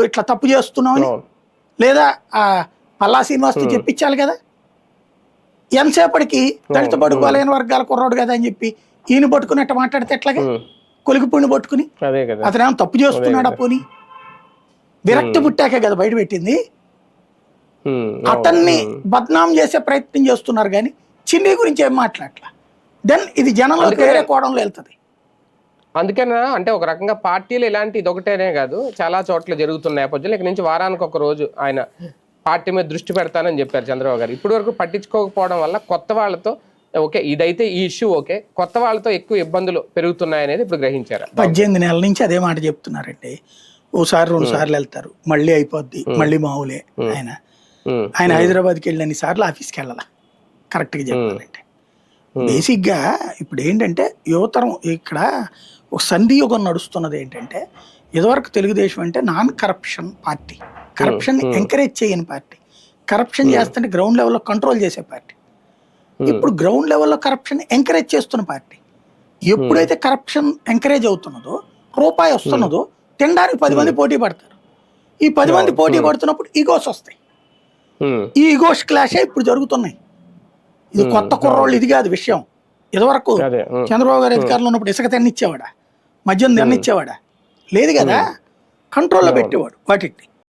ఇట్లా తప్పు చేస్తున్నామని, లేదా పల్లా శ్రీనివాస్తో చెప్పించాలి కదా. ఎంతసేపటికి దళిత బడుగు బలైన వర్గాల కుర్రోడు కదా అని చెప్పి ఈయన పట్టుకున్నట్టు మాట్లాడితే ఎట్లాగా, కొలికిపూడిని పట్టుకుని అతను ఏమో తప్పు చేస్తున్నాడా పోని, విరక్తి పుట్టాకే కదా బయట పెట్టింది. అతన్ని బద్నాం చేసే ప్రయత్నం చేస్తున్నారు కానీ చిన్ని గురించి ఏం మాట్లాడట్లా. దెన్ ఇది జనంలోకి వేరే కోణంలో వెళ్తుంది. అందుకేనా అంటే ఒక రకంగా పార్టీలు ఇలాంటి ఇదొకటేనే కాదు, చాలా చోట్ల జరుగుతున్న నేపథ్యంలో ఇక నుంచి వారానికి ఒక రోజు ఆయన పార్టీ మీద దృష్టి పెడతానని చెప్పారు చంద్రబాబు గారు. ఇప్పటి వరకు పట్టించుకోకపోవడం వల్ల కొత్త వాళ్ళతో ఓకే ఇదైతే ఈ ఇష్యూ ఓకే, కొత్త వాళ్ళతో ఎక్కువ ఇబ్బందులు పెరుగుతున్నాయనేది ఇప్పుడు గ్రహించారు. 18 నెలల నుంచి అదే మాట చెప్తున్నారండి. ఓసారి 2 సార్లు వెళ్తారు, మళ్ళీ అయిపోద్ది, మళ్ళీ మామూలే. ఆయన హైదరాబాద్కి వెళ్ళిన సార్లు ఆఫీస్కి వెళ్ళాల. కరెక్ట్గా చెప్పాలంటే బేసిక్గా ఇప్పుడు ఏంటంటే యువతరం ఇక్కడ ఒక సంధియుగం నడుస్తున్నది. ఏంటంటే ఇదివరకు తెలుగుదేశం అంటే non corruption party, corruption encourage చేయని పార్టీ, కరప్షన్ చేస్తుంటే గ్రౌండ్ లెవెల్లో కంట్రోల్ చేసే పార్టీ. ఇప్పుడు గ్రౌండ్ లెవెల్లో కరప్షన్ ఎంకరేజ్ చేస్తున్న పార్టీ. ఎప్పుడైతే కరప్షన్ ఎంకరేజ్ అవుతున్నదో, రూపాయి వస్తున్నదో, తినడానికి 10 మంది పోటీ పడతారు. ఈ 10 మంది పోటీ పడుతున్నప్పుడు ఈగోస్ వస్తాయి. ఈ ఈగోస్ క్లాషే ఇప్పుడు జరుగుతున్నాయి. ఇది కొత్త కుర్రోళ్ళు ఇది కాదు విషయం. ఇదివరకు చంద్రబాబు గారు అధికారంలో ఉన్నప్పుడు ఇసుక తిన్నిచ్చేవాడా, మద్యం తిన్నిచ్చేవాడా? లేదు కదా, కంట్రోల్లో పెట్టేవాడు వాటిని.